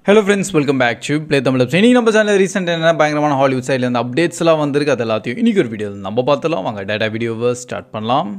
Hello friends, welcome back to Play Tamil Labs. இன்னைக்கு நம்ம சேனல்ல ரீசன்ட் என்ன பயங்கரமான ஹாலிவுட் சைடுல இருந்து அப்டேட்ஸ் எல்லாம் வந்திருக்கு. அது எல்லாத்தையும் இன்னைக்கு ஒரு வீடியோல நம்ம பார்த்தலாம். வாங்க டேட்டா வீடியோவை ஸ்டார்ட் பண்ணலாம்.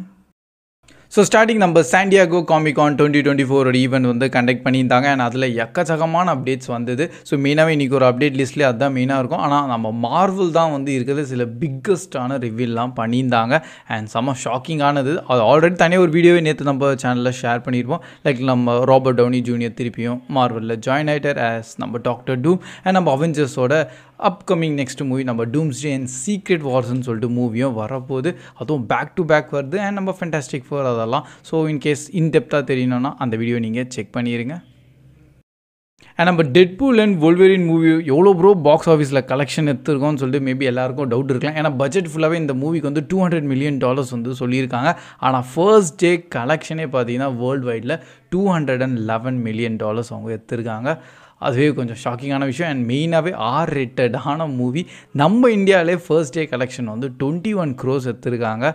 ஸோ ஸ்டார்டிங் நம்ம சாண்டியாகோ காமிகான் 2024 ஒரு ஈவெண்ட் வந்து கண்டக்ட் பண்ணியிருந்தாங்க. அண்ட் அதில் எக்கச்சக்கமான அப்டேட்ஸ் வந்தது. ஸோ மெயினாகவே இன்றைக்கி ஒரு அப்டேட் லிஸ்ட்லேயே அதுதான் மெயினாக இருக்கும். ஆனால் நம்ம மார்வல் தான் வந்து இருக்கிறது சில பிக்கஸ்டான ரிவ்யூலாம் பண்ணியிருந்தாங்க. அண்ட் செம்ம ஷாக்கிங்கானது. அது ஆல்ரெடி தனியாக ஒரு வீடியோவே நேற்று நம்ம சேனலில் ஷேர் பண்ணியிருப்போம். லைக் நம்ம ராபர்ட் டவுனி ஜூனியர் திருப்பியும் மார்வலில் ஜாயின் ஆகிட்டார் ஆஸ் நம்ம டாக்டர் டூம். அண்ட் நம்ம அவெஞ்சர்ஸோட அப்கமிங் நெக்ஸ்ட் மூவி நம்ம டூம்ஸ்டே அண்ட் சீக்ரெட் வார்ஸ்ன்னு சொல்லிட்டு மூவியும் வரப்போகுது. அதுவும் பேக் டு பேக் வருது. அண்ட் நம்ம ஃபென்டாஸ்டிக் ஃபோர் அதெல்லாம். ஸோ இன்கேஸ் இன்டெப்த்தாக தெரியணும்னா அந்த வீடியோ நீங்கள் செக் பண்ணிடுங்க. அண்ட் நம்ம டெட்பூல் அண்ட் வோல்வெரின் மூவி எவ்வளோ ப்ரோ பாக்ஸ் ஆஃபீஸில் கலெக்ஷன் எடுத்துருக்கோம்னு சொல்லிட்டு மேபி எல்லாருக்கும் டவுட் இருக்கலாம். ஏன்னா பட்ஜெட் ஃபுல்லாகவே இந்த மூவிக்கு வந்து $200 million வந்து சொல்லியிருக்காங்க. ஆனால் ஃபர்ஸ்ட் டே கலெக்ஷனே பார்த்தீங்கன்னா வேர்ல்டு வைடில் $211 million அவங்க எடுத்திருக்காங்க. அதுவே கொஞ்சம் ஷாக்கிங்கான விஷயம். அண்ட் மெயினாகவே ரேட்டடான மூவி. நம்ம இந்தியாவிலே ஃபர்ஸ்ட் டே கலெக்ஷன் வந்து 21 crores எடுத்திருக்காங்க.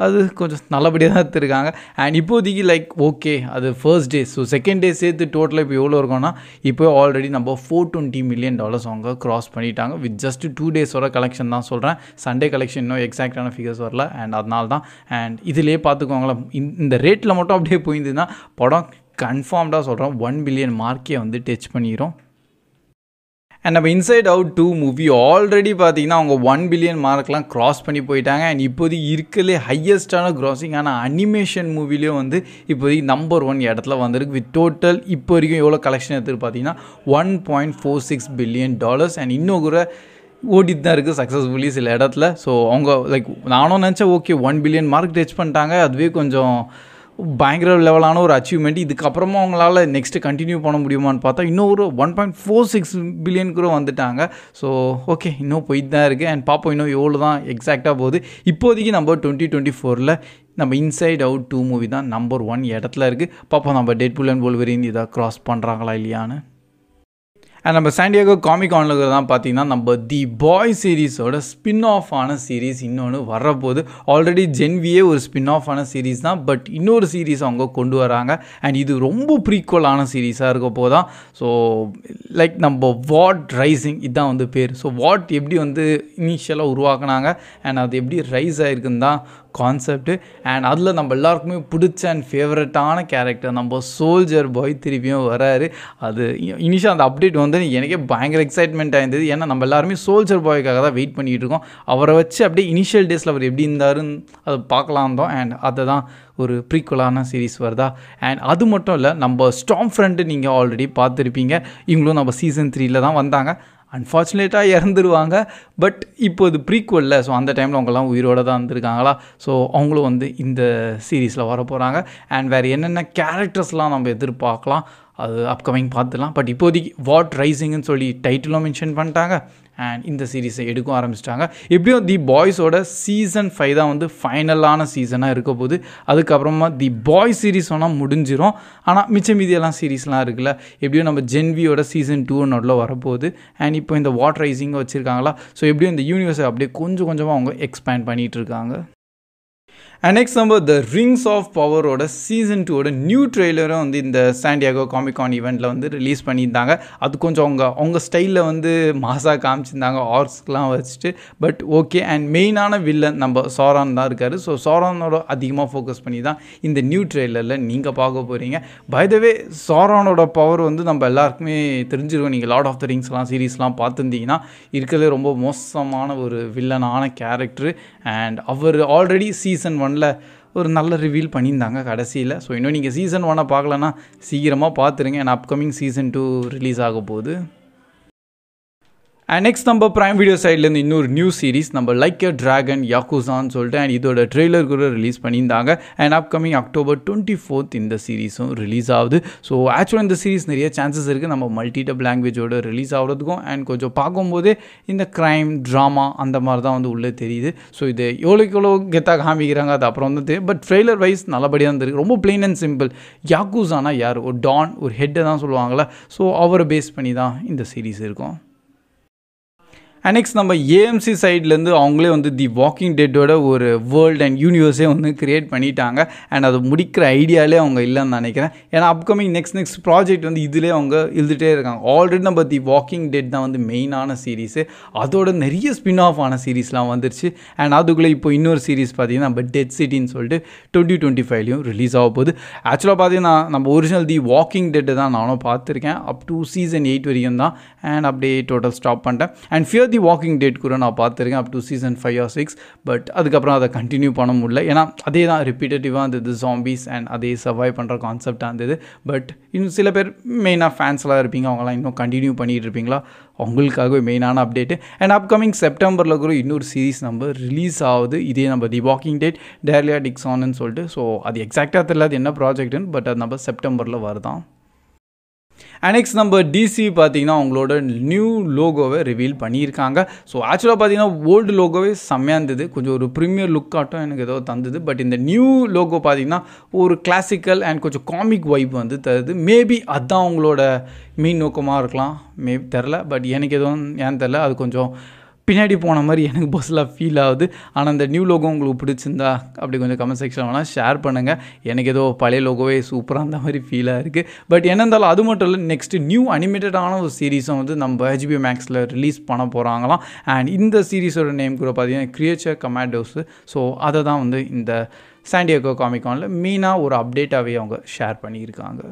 அது கொஞ்சம் நல்லபடியாக தான் எடுத்திருக்காங்க. அண்ட் இப்போதைக்கு லைக் ஓகே அது first day. So second day சேர்த்து டோட்டலாக இப்போ எவ்வளோ இருக்கும்னா இப்போ ஆல்ரெடி நம்ம $420 million அவங்க க்ராஸ் பண்ணிட்டாங்க. வித் ஜஸ்ட் 2 days கலெக்ஷன் தான் சொல்கிறேன். சண்டே கலெக்ஷன் இன்னும் எக்ஸாக்டான ஃபிகர்ஸ் வரல. அண்ட் அதனால தான். அண்ட் இதிலே பார்த்துக்கோங்களேன், இந்த ரேட்டில் மட்டும் அப்படியே போயிருந்ததுன்னா படம் கன்ஃபார்ம்டாக சொல்கிறோம் 1 billion மார்க்கே வந்து டச் பண்ணிடும். அண்ட் நம்ம இன்சைட் அவுட் 2 மூவி ஆல்ரெடி பார்த்தீங்கன்னா அவங்க 1 billion மார்க்லாம் க்ராஸ் பண்ணி போயிட்டாங்க. அண்ட் இப்போதைக்கு இருக்கலே ஹையஸ்டான க்ராசிங்கான அனிமேஷன் மூவிலேயும் வந்து இப்போதைக்கு நம்பர் 1 இடத்துல வந்திருக்கு. வித் டோட்டல் இப்போ வரைக்கும் எவ்வளோ கலெக்ஷன் எடுத்துகிட்டு பார்த்தீங்கன்னா $1.46 billion. அண்ட் இன்னும் கூட ஓடிட்டு தான் இருக்குது சக்ஸஸ்ஃபுல்லி சில இடத்துல. ஸோ அவங்க லைக் நானும் நினச்சேன் ஓகே 1 billion மார்க் டச் பண்ணிட்டாங்க, அதுவே கொஞ்சம் பயங்கர லெவலான ஒரு அச்சீவ்மெண்ட். இதுக்கப்புறமா அவங்களால நெக்ஸ்ட்டு கண்டினியூ பண்ண முடியுமான்னு பார்த்தா இன்னும் ஒரு 1.46 billion கூட வந்துட்டாங்க. ஸோ ஓகே இன்னும் போயிட்டு தான் இருக்குது. அண்ட் பார்ப்போம் இன்னும் எவ்வளோ தான் எக்ஸாக்டாக போகுது. இப்போதைக்கு நம்ம 2024 நம்ம இன்சைட் அவுட் 2 மூவி தான் நம்பர் 1 இடத்துல இருக்குது. பார்ப்போம் நம்ம டெட்பூல் அண்ட் வோல்வெரின் இதை க்ராஸ் பண்ணுறாங்களா இல்லையான்னு. அண்ட் நம்ம சாண்டியாகோ காமிகானில் தான் பார்த்தீங்கன்னா நம்ம தி பாய் சீரீஸோட ஸ்பின் ஆஃப் ஆன சீரீஸ் இன்னொன்று வரப்போகுது. ஆல்ரெடி ஜென்வியே ஒரு ஸ்பின் ஆஃப் ஆன சீரீஸ் தான். பட் இன்னொரு சீரீஸ் அவங்க கொண்டு வராங்க. அண்ட் இது ரொம்ப ப்ரீக்வலான சீரீஸாக இருக்க போதான். ஸோ லைக் நம்ம வாட் ரைசிங் இதுதான் வந்து பேர். ஸோ வாட் எப்படி வந்து இனிஷியலாக உருவாக்குனாங்க அண்ட் அது எப்படி ரைஸ் ஆகிருக்குன்னு தான் கான்செப்ட்டு. அண்ட் அதில் நம்ம எல்லாருக்குமே பிடிச்ச அண்ட் ஃபேவரட்டான கேரக்டர் நம்ம சோல்ஜர் பாய் திருப்பியும் வராரு. அது இனிஷியல் அந்த அப்டேட் வந்து எனக்கே பயங்கர எக்ஸைட்மெண்ட் ஆயிருந்தது. ஏன்னா நம்ம எல்லாருமே சோல்ஜர் பாய்க்காக தான் வெயிட் பண்ணிகிட்டு இருக்கோம். அவரை வச்சு அப்படியே இனிஷியல் டேஸில் அவர் எப்படி இருந்தாருன்னு அதை பார்க்கலாம் தான். அண்ட் அதை தான் ஒரு ப்ரீக்வலான சீரீஸ் வருதா. அண்ட் அது மட்டும் இல்லை, நம்ம ஸ்டார்ம் ஃப்ரண்ட்டு நீங்கள் ஆல்ரெடி பார்த்துருப்பீங்க. இவங்களும் நம்ம சீசன் 3 தான் வந்தாங்க. அன்ஃபார்ச்சுனேட்டாக இறந்துருவாங்க. பட் இப்போ இது ப்ரீக்வலில். ஸோ அந்த டைமில் அவங்கெல்லாம் உயிரோடு தான் இருந்திருக்காங்களா. ஸோ அவங்களும் வந்து இந்த சீரீஸில் வர போகிறாங்க. அண்ட் வேறு என்னென்ன கேரக்டர்ஸ்லாம் நம்ம எதிர்பார்க்கலாம் அது அப்கமிங் பார்த்துலாம். பட் இப்போதைக்கு வாட் ரைசிங்னு சொல்லி டைட்டிலும் மென்ஷன் பண்ணிட்டாங்க. அண்ட் இந்த சீரீஸை எடுக்க ஆரம்பிச்சிட்டாங்க. எப்படியும் தி பாய்ஸோட சீசன் 5 தான் வந்து ஃபைனலான சீசனாக இருக்க போகுது. அதுக்கப்புறமா தி பாய் சீரீஸ் சொன்னால் முடிஞ்சிடும். ஆனால் மிச்ச மீதியெல்லாம் சீரீஸ்லாம் இருக்குல்ல, எப்படியும் நம்ம ஜென்வியோட சீசன் 2 வரப்போகுது. அண்ட் இப்போ இந்த வாட் ரைசிங்கை வச்சுருக்காங்களா. ஸோ எப்படியும் இந்த யூனிவர்ஸை அப்படியே கொஞ்சம் கொஞ்சமாக அவங்க எக்ஸ்பேண்ட் பண்ணிகிட்டு இருக்காங்க. அண்ட் நெக்ஸ்ட் நம்ம த ரிங்ஸ் ஆஃப் பவரோட சீசன் 2 நியூ ட்ரெய்லரும் வந்து இந்த சாண்டியாகோ காமிகான் ஈவெண்ட்டில் வந்து ரிலீஸ் பண்ணியிருந்தாங்க. அது கொஞ்சம் அவங்க ஸ்டைலில் வந்து மாசாக காமிச்சிருந்தாங்க ஆர்க்ஸ்லாம் வச்சுட்டு. But okay. அண்ட் மெயினான வில்லன் நம்ம சாரான் தான் இருக்கார். ஸோ சாரானோட அதிகமாக ஃபோக்கஸ் பண்ணி தான் இந்த நியூ ட்ரெய்லரில் நீங்கள் பார்க்க போகிறீங்க. பை த வே சாரானோட பவர் வந்து நம்ம எல்லாருக்குமே தெரிஞ்சிருக்கோம். நீங்கள் லார்ட் ஆஃப் த ரிங்ஸ்லாம் சீரீஸ்லாம் பார்த்துருந்தீங்கன்னா இருக்கிறதே ரொம்ப மோசமான ஒரு வில்லனான கேரக்டரு. அண்ட் அவர் ஆல்ரெடி சீசன் 1 ஒரு நல்ல ரிவீல் பண்ணியிருந்தாங்க கடைசியில். ஸோ இன்னும் நீங்கள் சீசன் 1 பார்க்கலன்னா சீக்கிரமாக பார்த்துருங்க. அண்ட் அப்கமிங் சீசன் 2 ரிலீஸ் ஆக போகுது. அண்ட் நெக்ஸ்ட் நம்ம ப்ரைம் வீடியோ சைட்லேருந்து இன்னொரு நியூ சீரீஸ் நம்ம லைக் எ ட்ராகன் யாக்குசான்னு சொல்லிட்டு அண்ட் இதோட ட்ரெய்லர் கூட ரிலீஸ் பண்ணியிருந்தாங்க. அண்ட் அப்கமிங் October 24 இந்த சீரீஸும் ரிலீஸ் ஆகுது. ஸோ ஆக்சுவலாக இந்த சீரீஸ் நிறைய சான்சஸ் இருக்குது நம்ம மல்டிடப் லாங்குவேஜோட ரிலீஸ் ஆகிறதுக்கும். அண்ட் கொஞ்சம் பார்க்கும்போதே இந்த க்ரைம் ட்ராமா அந்த மாதிரி தான் வந்து உள்ளே தெரியுது. ஸோ இது எவ்வளோ கெத்தாக காமிக்கிறாங்க அது அப்புறம் வந்து தெரியும். பட் ட்ரெய்லர் வைஸ் நல்லபடியாக இருந்திருக்கு. ரொம்ப பிளெயின் அண்ட் சிம்பிள். யாக்குசானா யார், ஒரு டான், ஒரு ஹெட்டை தான் சொல்லுவாங்களே. ஸோ அவரை பேஸ் பண்ணி தான் இந்த சீரீஸ் இருக்கும். அண்ட் நெக்ஸ்ட் நம்ம ஏஎம்சி சைட்லேருந்து அவங்களே வந்து தி வாக்கிங் டெட்டோட ஒரு வேர்ல்டு அண்ட் யூனிவர்ஸே வந்து க்ரியேட் பண்ணிட்டாங்க. அண்ட் அதை முடிக்கிற ஐடியாலே அவங்க இல்லைன்னு நினைக்கிறேன். ஏன்னா அப்கமிங் நெக்ஸ்ட் ப்ராஜெக்ட் வந்து இதிலே அவங்க எழுதிட்டே இருக்காங்க. ஆல்ரெடி நம்ம தி வாக்கிங் டெட் தான் வந்து மெயினான சீரீஸு. அதோட நிறைய ஸ்பின் ஆஃப் ஆன சீரீஸ்லாம் வந்துருச்சு. அண்ட் அதுக்குள்ளே இப்போ இன்னொரு சீரீஸ் பார்த்தீங்கன்னா நம்ம டெட் சிட்டின்னு சொல்லிட்டு 2025லையும் ரிலீஸ் ஆக போகுது. ஆக்சுவலாக பார்த்தீங்கன்னா நம்ம ஒரிஜினல் தி வாக்கிங் டெட்டு தான் நானும் பார்த்துருக்கேன். அப் டு சீசன் 8 வரைக்கும் தான். அண்ட் அப்படியே டோட்டல் ஸ்டாப் பண்ணிட்டேன். And Fear the Walking Dead கூட நான் பார்த்துருக்கேன் up to season 5 or 6. But அதுக்கப்புறம் அதை கண்டினியூ பண்ண முடியல. ஏன்னா அதே தான் ரிப்பீட்டேட்டிவாக இருந்தது, ஜாம்பிஸ் அண்ட் அதே சர்வைவ் பண்ணுற கான்செப்டாக இருந்தது. பட் இன்னும் சில பேர் மெயினாக ஃபேன்ஸ்லாம் இருப்பீங்க, அவங்களாம் இன்னும் கண்டினியூ பண்ணிகிட்டு இருப்பீங்களா, அவங்களுக்காகவே மெயினான அப்டேட்டு. அண்ட் அப்கமிங் செப்டம்பரில் கூட இன்னொரு சீரீஸ் நம்ம ரிலீஸ் ஆகுது. இதே நம்ம தி வாக்கிங் டெட் டேர்லியா டிக்ஸான்னு சொல்லிட்டு. ஸோ அது எக்ஸாக்டாக தெரியல அது என்ன ப்ராஜெக்ட்டுன்னு, பட் அது நம்ம செப்டம்பரில் வருதான். அண்ட் நெக்ஸ்ட் நம்ம டிசி பார்த்தீங்கன்னா அவங்களோட நியூ லோகோவை ரிவீல் பண்ணியிருக்காங்க. ஸோ ஆக்சுவலாக பார்த்தீங்கன்னா ஓல்டு லோகோவே செம்மையாக இருந்தது, கொஞ்சம் ஒரு ப்ரீமியர் லுக் ஆட்டம் எனக்கு ஏதோ தந்தது. பட் இந்த நியூ லோகோ பார்த்தீங்கன்னா ஒரு கிளாசிக்கல் அண்ட் கொஞ்சம் காமிக் வைப் வந்து தருது. மேபி அதுதான் அவங்களோட மெயின் நோக்கமாக இருக்கலாம், மேபி தெரில. பட் எனக்கு எதுவும் ஏன்னு தெரில, அது கொஞ்சம் பின்னாடி போன மாதிரி எனக்கு பஸ்ஸில் ஃபீல் ஆகுது. ஆனால் இந்த நியூ லோகோ உங்களுக்கு பிடிச்சிருந்தா அப்படி கொஞ்சம் கமெண்ட் செக்ஷன் வேணால் ஷேர் பண்ணுங்கள். எனக்கு ஏதோ பழைய லோகோவே சூப்பராக அந்த மாதிரி ஃபீலாக இருக்குது. பட் என்ன இருந்தாலும் அது மட்டும் இல்லை, நெக்ஸ்ட்டு நியூ அனிமேட்டடான ஒரு சீரீஸும் வந்து நம்ம HBO Maxல் ரிலீஸ் பண்ண போகிறாங்களாம். அண்ட் இந்த சீரீஸோட நேம் கூட பார்த்தீங்கன்னா கிரியேச்சர் கமாண்டோஸு. ஸோ அதை தான் வந்து இந்த சாண்டியாகோ காமிகானில் மெயினாக ஒரு அப்டேட்டாகவே அவங்க ஷேர் பண்ணியிருக்காங்க.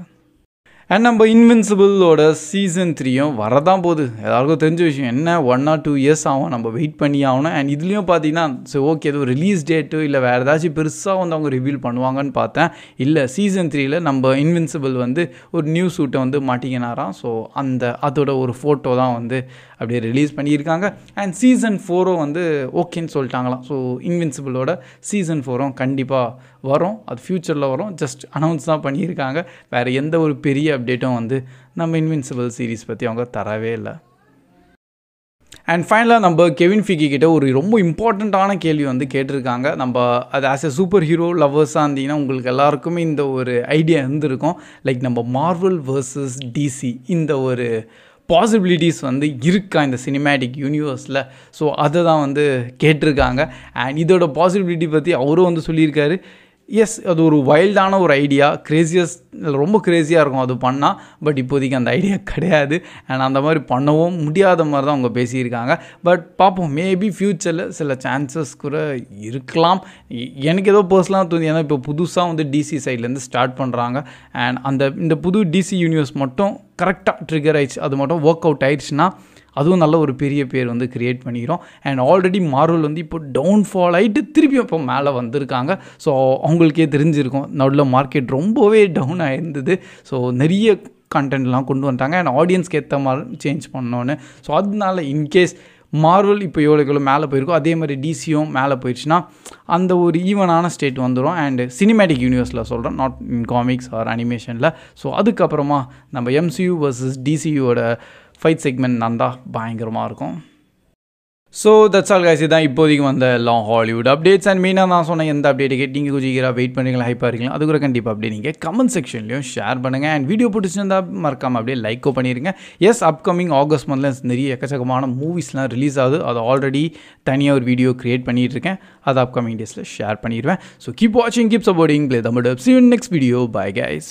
அண்ட் நம்ம இன்வின்சிபிளோட சீசன் 3யும் வரதான் போகுது. எல்லாருக்கும் தெரிஞ்ச விஷயம், என்ன 1 or 2 years ஆகும், நம்ம வெயிட் பண்ணி ஆகணும். அண்ட் இதுலேயும் பார்த்தீங்கன்னா ஸோ ஓகே ஏதோ ரிலீஸ் டேட்டு இல்லை வேறு ஏதாச்சும் பெருசாக வந்து அவங்க ரிவீல் பண்ணுவாங்கன்னு பார்த்தேன். இல்லை, சீசன் 3ல் நம்ம இன்வின்சிபிள் வந்து ஒரு நியூ சூட்டை வந்து மாட்டிக்கினாராம். ஸோ அதோட ஒரு ஃபோட்டோ தான் வந்து அப்படியே ரிலீஸ் பண்ணியிருக்காங்க. அண்ட் சீசன் 4 வந்து ஓகேன்னு சொல்லிட்டாங்களாம். ஸோ இன்வின்சிபிளோட சீசன் 4 கண்டிப்பாக வரும், அது ஃப்யூச்சரில் வரும். ஜஸ்ட் அனௌன்ஸ் தான் பண்ணியிருக்காங்க. வேறு எந்த ஒரு பெரிய அப்டேட்டும் வந்து நம்ம இன்வின்சிபிள் சீரீஸ் பற்றி அவங்க தரவே இல்லை. அண்ட் ஃபைனலாக நம்ம கெவின் ஃபீகி கிட்ட ஒரு ரொம்ப இம்பார்ட்டண்ட்டான கேள்வி வந்து கேட்டிருக்காங்க. நம்ம அது ஆஸ் எ சூப்பர் ஹீரோ லவ்வர்ஸாக இருந்தீங்கன்னா உங்களுக்கு எல்லாருக்குமே இந்த ஒரு ஐடியா இருந்திருக்கும். லைக் நம்ம மார்வல் வர்சஸ் டிசி இந்த ஒரு பாசிபிலிட்டிஸ் வந்து இருக்கா இந்த சினிமேட்டிக் யூனிவர்ஸில். ஸோ அதை தான் வந்து கேட்டிருக்காங்க. அண்ட் இதோட பாசிபிலிட்டி பற்றி அவரும் வந்து சொல்லியிருக்காரு. எஸ், அது ஒரு வைல்டான ஒரு ஐடியா, ரொம்ப க்ரேஸியாக இருக்கும் அது பண்ணால். பட் இப்போதைக்கு அந்த ஐடியா கிடையாது. அண்ட் அந்த மாதிரி பண்ணவும் முடியாத மாதிரி தான் அவங்க பேசியிருக்காங்க. பட் பார்ப்போம், மேபி ஃப்யூச்சரில் சில சான்சஸ் கூட இருக்கலாம். எனக்கு ஏதோ பர்சனலாக தோணுது. ஏன்னா இப்போ புதுசாக வந்து டிசி சைட்லேருந்து ஸ்டார்ட் பண்ணுறாங்க. அண்ட் இந்த புது டிசி யூனிவர்ஸ் மட்டும் கரெக்டாக ட்ரிகர் ஆயிடுச்சு, அது மட்டும் ஒர்க் அவுட் ஆயிடுச்சுன்னா அதுவும் நல்ல ஒரு பெரிய பேர் வந்து க்ரியேட் பண்ணிக்கிறோம். அண்ட் ஆல்ரெடி மார்வல் வந்து இப்போ டவுன்ஃபால் ஆகிட்டு திருப்பி இப்போ மேலே வந்திருக்காங்க. ஸோ அவங்களுக்கே தெரிஞ்சிருக்கும் நடுவில் மார்க்கெட் ரொம்பவே டவுன் ஆகிருந்தது. ஸோ நிறைய கண்டென்ட்லாம் கொண்டு வந்துட்டாங்க. அண்ட் ஆடியன்ஸ்க்கு ஏற்ற மாதிரி சேஞ்ச் பண்ணோன்னு. ஸோ அதனால இன்கேஸ் மார்வல் இப்போ எவ்வளோ மேலே போயிருக்கோ அதே மாதிரி டிசியும் மேலே போயிடுச்சுன்னா அந்த ஒரு ஈவனான ஸ்டேட் வந்துடும். அண்டு சினிமேட்டிக் யூனிவர்ஸில் சொல்கிறேன், நாட் இன் காமிக்ஸ் ஆர் அனிமேஷனில். ஸோ அதுக்கப்புறமா நம்ம MCU vs DCUவோட ஃபைட் செக்மெண்ட் நந்தா பயங்கரமாக இருக்கும். So that's all guys. இதுதான் இப்போதைக்கு வந்த லாங் ஹாலிவுட் அப்டேட்ஸ். அண்ட் மெயினாக நான் சொன்ன எந்த அப்டேட் கேட்டு நீங்கள் கொஞ்சம் வெயிட் பண்ணுறீங்களா, ஹைப்பாக இருக்கீங்களா, அது கூட கண்டிப்பாக அப்படியே நீங்கள் கமெண்ட் செக்ஷன்லையும் ஷேர் பண்ணுங்கள். அண்ட் வீடியோ பிடிச்சிருந்தா மறக்காமல் அப்படியே லைக்கோ பண்ணிடுங்க. எஸ், அப்கமிங் ஆகஸ்ட் மந்தில் நிறைய எக்கச்சக்கமான மூவிஸ்லாம் ரிலீஸ் ஆகுது. அது ஆல்ரெடி தனியாக ஒரு வீடியோ க்ரியேட் பண்ணிகிட்டு இருக்கேன், அது அப்கமிங் டேஸில் ஷேர் பண்ணிடுவேன். ஸோ கீப் வாட்சிங், keep supporting Play Tamil Dub. See you in next video. Bye guys.